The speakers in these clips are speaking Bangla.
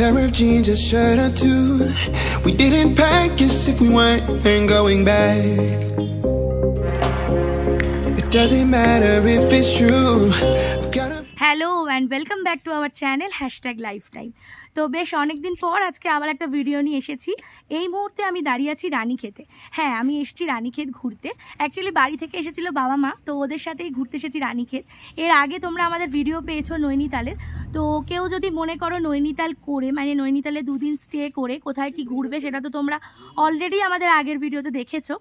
pair of jeans, a shirt or two. We didn't pack as if we weren't going back. It doesn't matter if it's true. Hello and welcome back to our channel #lifetime. তো বেশ অনেকদিন পর আজকে আবার একটা ভিডিও নিয়ে এসেছি। এই মুহূর্তে আমি দাঁড়িয়ে আছি রানীক্ষেতে। হ্যাঁ, আমি এসেছি রানীক্ষেত ঘুরতে। অ্যাকচুয়ালি বাড়ি থেকে এসেছিলো বাবা মা, তো ওদের সাথেই ঘুরতে এসেছি রানীক্ষেত। এর আগে তোমরা আমাদের ভিডিও পেয়েছো নৈনিতালের। তো কেউ যদি মনে করো নৈনিতাল করে, মানে নৈনিতালে দুদিন স্টে করে কোথায় কি ঘুরবে, সেটা তো তোমরা অলরেডি আমাদের আগের ভিডিওতে দেখেছো।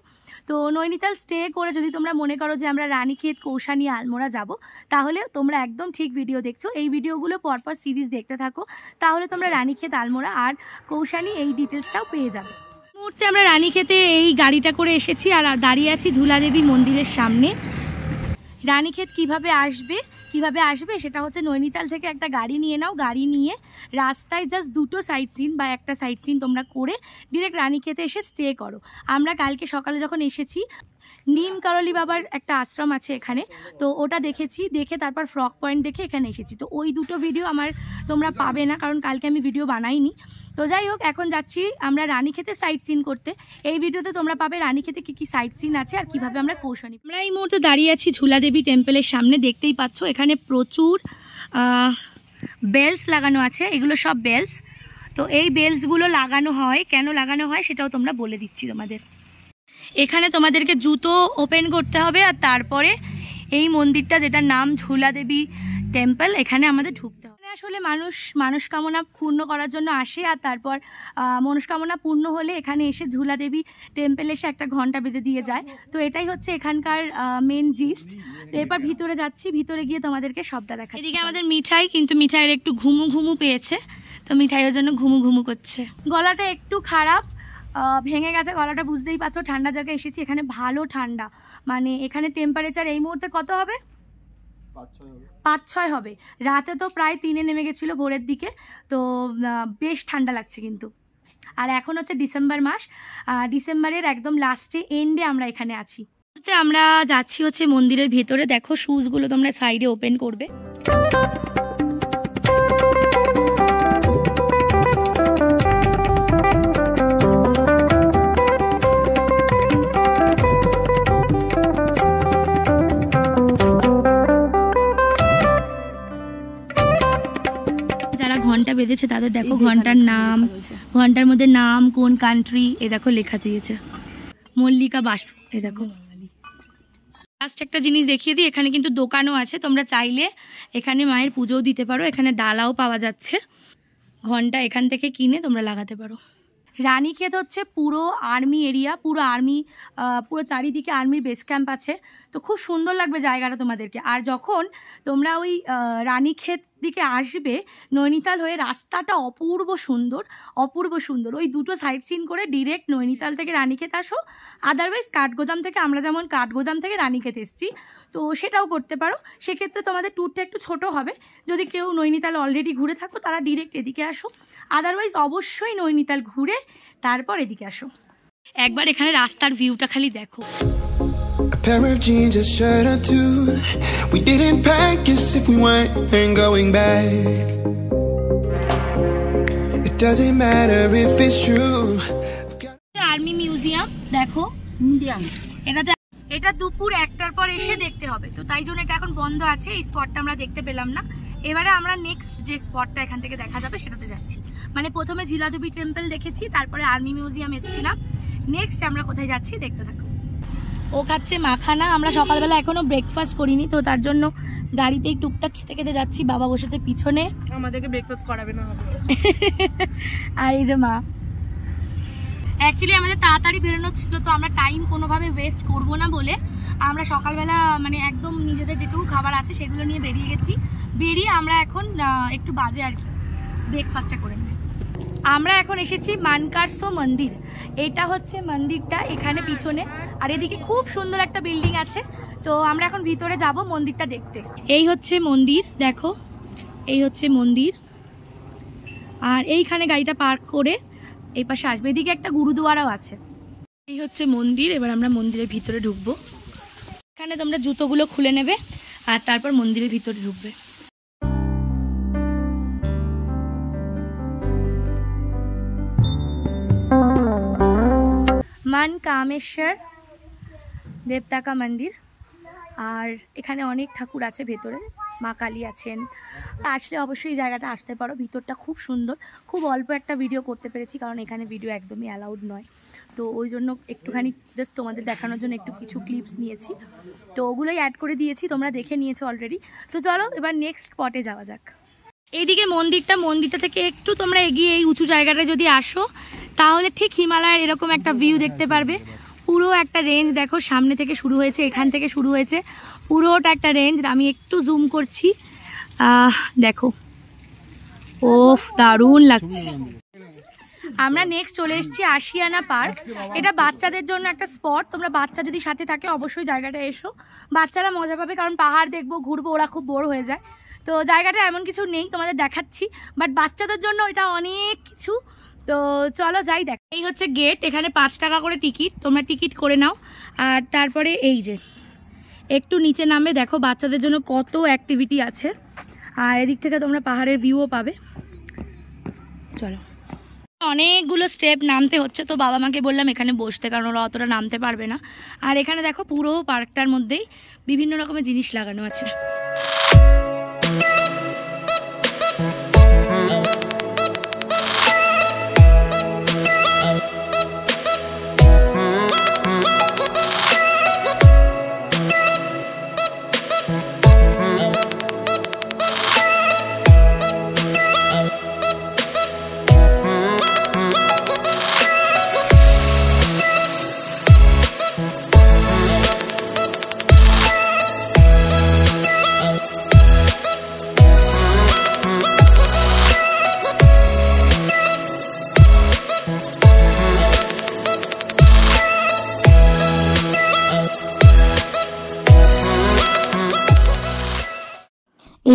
তো নৈনিতাল স্টে করে যদি তোমরা মনে করো যে আমরা রানীক্ষেত, কৌশানি, আলমোড়া যাব, তাহলে তোমরা একদম ঠিক ভিডিও দেখছো। এই ভিডিওগুলো পরপর সিরিজ দেখতে থাকো, তাহলে তোমরা রানীক্ষেত, আলমোড়া আর কৌশানি এই ডিটেলসটাও পেয়ে যাবে। মুহূর্তে আমরা রানীক্ষেতে এই গাড়িটা করে এসেছি আর দাঁড়িয়ে আছি ঝুলাদেবী মন্দিরের সামনে। রানীক্ষেত কিভাবে আসবে সেটা হচ্ছে নৈনিতাল থেকে একটা গাড়ি নিয়ে নাও। গাড়ি নিয়ে রাস্তায় জাস্ট দুটো সাইট সিন বা একটা সাইট সিন তোমরা করে ডিরেক্ট রানীক্ষেতে এসে স্টে করো। আমরা কালকে সকালে যখন এসেছি, নিম কারলি বাবার একটা আশ্রম আছে এখানে, তো ওটা দেখেছি, দেখে তারপর ফ্রক পয়েন্ট দেখে এখানে এসেছি। তো ওই দুটো ভিডিও আমার তোমরা পাবে না, কারণ কালকে আমি ভিডিও বানাইনি। তো যাই হোক, এখন যাচ্ছি আমরা রানীক্ষেতে সাইট সিন করতে। এই ভিডিওতে তোমরা পাবে রানীক্ষেতে কী কী সাইট সিন আছে আর কীভাবে আমরা কৌশানি। আমরা এই মুহূর্তে দাঁড়িয়ে আছি ঝুলাদেবী টেম্পলের সামনে। দেখতেই পাচ্ছ এখানে প্রচুর বেলস লাগানো আছে, এগুলো সব বেলস। তো এই বেলসগুলো লাগানো হয়, কেন লাগানো হয় সেটাও তোমরা বলে দিচ্ছি তোমাদের। এখানে তোমাদেরকে জুতো ওপেন করতে হবে আর তারপরে এই মন্দিরটা, যেটার নাম ঝুলাদেবী টেম্পল, এখানে আমাদের ঢুকতে হবে। আসলে মানুষ মনস্কামনা পূর্ণ করার জন্য আসে, আর তারপর মনস্কামনা পূর্ণ হলে এখানে এসে ঝুলাদেবী টেম্পলে এসে একটা ঘন্টা বেঁধে দিয়ে যায়। তো এটাই হচ্ছে এখানকার মেন জিস্ট। তো এরপর ভিতরে যাচ্ছি, ভিতরে গিয়ে তোমাদেরকে সবটা দেখাচ্ছি। এদিকে আমাদের মিঠাই, কিন্তু মিঠাইয়ের একটু ঘুমু পেয়েছে, তো মিঠাইয়ের জন্য ঘুমু করছে। গলাটা একটু খারাপ, ভেঙে গেছে গলাটা, বুঝতেই পারছো। ঠান্ডা জায়গায় এসেছি, এখানে ভালো ঠান্ডা, মানে এখানে টেম্পারেচার এই মুহূর্তে কত হবে? 5-6 হবে। রাতে তো প্রায় 3-এ নেমে গেছিলো ভোরের দিকে। তো বেশ ঠান্ডা লাগছে কিন্তু। আর এখন হচ্ছে ডিসেম্বর মাস, ডিসেম্বরের একদম লাস্টে এন্ডে আমরা এখানে আছি। আমরা যাচ্ছি হচ্ছে মন্দিরের ভেতরে। দেখো শুজগুলো তোমরা সাইডে ওপেন করবে। ঘন্টা বেঁধেছে তাদের দেখো ঘন্টার নাম, ঘন্টার মধ্যে নাম, কোন কান্ট্রি, এ দেখো লেখা দিয়েছে মল্লিকা বাসু। এ দেখো লাস্ট একটা জিনিস দেখিয়ে দিই, এখানে কিন্তু দোকানও আছে, তোমরা চাইলে এখানে মায়ের পুজোও দিতে পারো। এখানে ডালাও পাওয়া যাচ্ছে, ঘন্টা এখান থেকে কিনে তোমরা লাগাতে পারো। রানীক্ষেত হচ্ছে পুরো আর্মি এরিয়া, পুরো চারিদিকে আর্মির বেস ক্যাম্প আছে। তো খুব সুন্দর লাগবে জায়গাটা তোমাদেরকে। আর যখন তোমরা ওই রানীক্ষেত দিকে আসবে নৈনিতাল হয়ে, রাস্তাটা অপূর্ব সুন্দর। ওই দুটো সাইড সিন করে ডিরেক্ট নৈনিতাল থেকে রানীক্ষেত আসো। আদারওয়াইজ কাঠগোদাম থেকে, আমরা যেমন কাঠগোদাম থেকে রানীক্ষেত এসছি, তো সেটাও করতে পারো। সেক্ষেত্রে তোমাদের ট্যুরটা একটু ছোট হবে। যদি কেউ নৈনিতাল অলরেডি ঘুরে থাকো, তারা ডিরেক্ট এদিকে আসো। আদারওয়াইজ অবশ্যই নৈনিতাল ঘুরে তারপর এদিকে আসো। একবার এখানে রাস্তার ভিউটা খালি দেখো। A pair of jeans, a shirt or two. We didn't pack as if we weren't going back. It doesn't matter if it's true. Army museum দেখো, এটা দুপুর 1টার পর এসে দেখতে হবে। তো তাই জন্য এটা এখন বন্ধ আছে, এই স্পটটা আমরা দেখতে পেলাম না। এবারে আমরা নেক্সট যে স্পটটা এখান থেকে দেখা যাবে সেটাতে যাচ্ছি। মানে প্রথমে ঝিলাদেবী টেম্পল দেখেছি, তারপরে আর্মি মিউজিয়াম এসেছিলাম। নেক্সট আমরা কোথায় যাচ্ছি দেখতে থাকো। ও খাচ্ছে মাখানা। আমরা সকালবেলা এখনো ব্রেকফাস্ট করিনি, তো তার জন্য গাড়িতেই টুকটাক খেতে যাচ্ছি। বাবা বসেছে পিছনে, আমাদেরকে ব্রেকফাস্ট করাবে না। আর এই যে মা। অ্যাকচুয়ালি আমাদের তাড়াতাড়ি বেরোনো ছিল, তো আমরা টাইম কোনোভাবে ওয়েস্ট করব না বলে আমরা সকালবেলা মানে একদম নিজেদের যেটুকু খাবার আছে সেগুলো নিয়ে বেরিয়ে গেছি। বেরিয়ে আমরা এখন একটু বাদে আর কি ব্রেকফাস্টটা করে নেব। আমরা এখন এসেছি মানকারসো মন্দির। এটা হচ্ছে মন্দিরটা এখানে পিছনে, আর এদিকে খুব সুন্দর একটা বিল্ডিং আছে। তো আমরা এখন ভিতরে যাব মন্দিরটা দেখতে। এই হচ্ছে মন্দির, দেখো এই হচ্ছে মন্দির। আর এইখানে গাড়িটা পার্ক করে এই পাশে আসবে। এদিকে একটা গুরুদুয়ারাও আছে। এই হচ্ছে মন্দির। এবার আমরা মন্দিরের ভিতরে ঢুকবো। এখানে তোমরা জুতোগুলো খুলে নেবে আর তারপর মন্দিরের ভিতরে ঢুকবে। মান কামেশ্বর দেবতাকা মন্দির। আর এখানে অনেক ঠাকুর আছে ভেতরে, মা কালী আছেন। আসলে অবশ্যই এই জায়গাটা আসতে পারো, ভিতরটা খুব সুন্দর। খুব অল্প একটা ভিডিও করতে পেরেছি কারণ এখানে ভিডিও একদমই অ্যালাউড নয়, তো ওই জন্য একটুখানি জাস্ট তোমাদের দেখানোর জন্য একটু কিছু ক্লিপস নিয়েছি, তো ওগুলোই অ্যাড করে দিয়েছি, তোমরা দেখে নিয়েছো অলরেডি। তো চলো এবার নেক্সট স্পটে যাওয়া যাক। এইদিকে মন্দিরটা থেকে একটু তোমরা এগিয়ে এই উঁচু জায়গাটায় যদি আসো তাহলে ঠিক হিমালয়ের এরকম একটা ভিউ দেখতে পারবে। পুরো একটা রেঞ্জ দেখো, সামনে থেকে শুরু হয়েছে, এখান থেকে শুরু হয়েছে, পুরোটা একটা রেঞ্জ। আমি একটু জুম করছি, দেখো, ওফ দারুণ লাগছে। আমরা নেক্সট চলে এসেছি আশিয়ানা পার্ক। এটা বাচ্চাদের জন্য একটা স্পট, তোমরা বাচ্চা যদি সাথে থাকে অবশ্যই জায়গাটা এসো, বাচ্চারা মজা পাবে, কারণ পাহাড় দেখবো ঘুরবো, ওরা খুব বোর হয়ে যায়। তো জায়গাটা এমন কিছু নেই তোমাদের দেখাচ্ছি, বাট বাচ্চাদের জন্য এটা অনেক কিছু। তো চলো যাই দেখ। এই হচ্ছে গেট, এখানে 5 টাকা করে টিকিট, তোমরা টিকিট করে নাও। আর তারপরে এই যে একটু নিচে নামবে, দেখো বাচ্চাদের জন্য কত অ্যাক্টিভিটি আছে, আর এদিক থেকে তোমরা পাহাড়ের ভিউও পাবে। চলো, অনেকগুলো স্টেপ নামতে হচ্ছে, তো বাবা মাকে বললাম এখানে বসতে, কারণ ওরা অতটা নামতে পারবে না। আর এখানে দেখো পুরো পার্কটার মধ্যেই বিভিন্ন রকমের জিনিস লাগানো আছে।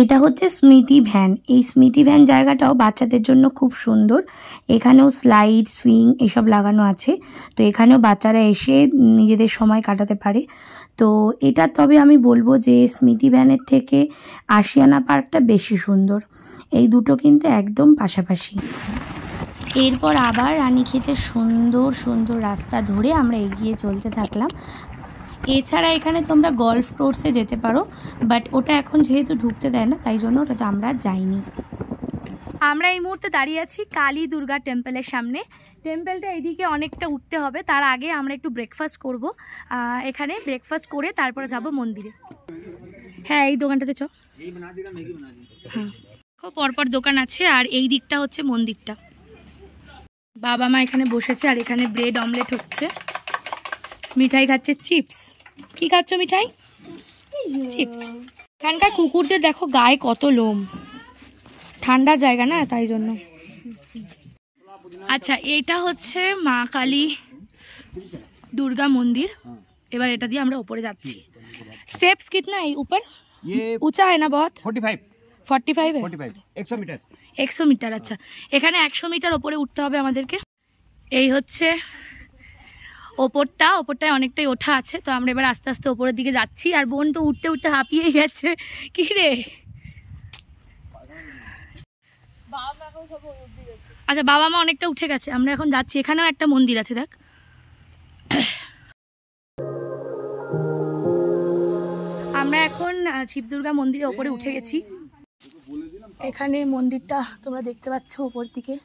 এটা হচ্ছে স্মৃতি ভ্যান। এই স্মৃতি ভ্যান জায়গাটাও বাচ্চাদের জন্য খুব সুন্দর, এখানেও স্লাইড সুইং এসব লাগানো আছে, তো এখানেও বাচ্চারা এসে নিজেদের সময় কাটাতে পারে। তো এটা তবে আমি বলবো যে স্মৃতি ভ্যানের থেকে আশিয়ানা পার্কটা বেশি সুন্দর, এই দুটো কিন্তু একদম পাশাপাশি। এরপর আবার রানীক্ষেতের সুন্দর সুন্দর রাস্তা ধরে আমরা এগিয়ে চলতে থাকলাম। এছাড়া এখানে তোমরা গল্ফ কোর্সে যেতে পারো, বাট ওটা এখন যেহেতু ঢুকতে দেয় না তাই জন্য ওটাতে আমরা যাইনি। আমরা এই মুহূর্তে দাঁড়িয়ে আছি কালী দুর্গা টেম্পলের সামনে। টেম্পলটা এদিকে অনেকটা উঠতে হবে, তার আগে আমরা একটু ব্রেকফাস্ট করব। এখানে ব্রেকফাস্ট করে তারপরে যাব মন্দিরে। হ্যাঁ, এই দোকানটাতে চ। হ্যাঁ, পরপর দোকান আছে, আর এই দিকটা হচ্ছে মন্দিরটা। বাবা মা এখানে বসেছে, আর এখানে ব্রেড অমলেট হচ্ছে, মিঠাই খাচ্ছে, চিপস। কি খাচ্ছ মিঠাই? চিপস। এখানকার কুকুরদের দেখো গায়ে কত লোম, ঠান্ডা জায়গা না তাই জন্য। আচ্ছা, এটা হচ্ছে মা কালী দুর্গা মন্দির। এবার এটা দিয়ে আমরা উপরে যাচ্ছি। स्टेप्स कितना है ऊपर? ये ऊंचा है ना बहुत? 45 है। 100 मीटर। 100 मीटर। अच्छा, এখানে 100 মিটার উপরে উঠতে হবে আমাদেরকে। এই হচ্ছে ওপরটায় অনেকটাই ওঠা আছে, তো আমরা এবার আস্তে আস্তে ওপরের দিকে যাচ্ছি। আর বোন তো উঠতে উঠতে হাঁপিয়ে গেছে। কি রে? আচ্ছা, বাবা মা অনেকটা উঠে গেছে, আমরা এখন যাচ্ছি। এখানেও একটা মন্দির আছে, দেখ। আমরা এখন শিব দুর্গা মন্দিরের ওপরে উঠে গেছি। এখানে মন্দিরটা তোমরা দেখতে পাচ্ছ ওপর দিকে,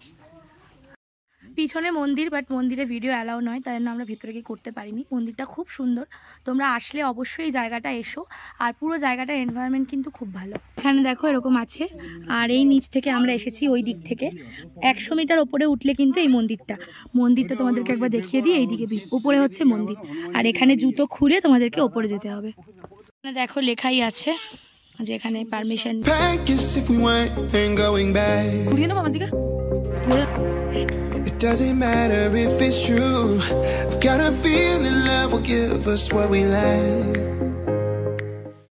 পিছনে মন্দির, বাট মন্দিরে ভিডিও অ্যালাউ নয়, তাই জন্য আমরা ভেতরে গিয়ে করতে পারিনি। মন্দিরটা খুব সুন্দর, তোমরা আসলে অবশ্যই এই জায়গাটা এসো। আর পুরো জায়গাটার এনভায়রনমেন্ট কিন্তু খুব ভালো। এখানে দেখো এরকম আছে, আর এই নিচ থেকে আমরা এসেছি ওই দিক থেকে। 100 মিটার ওপরে উঠলে কিন্তু এই মন্দিরটা তোমাদেরকে একবার দেখিয়ে দিই। এইদিকে উপরে হচ্ছে মন্দির, আর এখানে জুতো খুলে তোমাদেরকে ওপরে যেতে হবে। দেখো লেখাই আছে যে এখানে permission. It doesn't matter if it's true. I've got a feeling love will give us what we lack.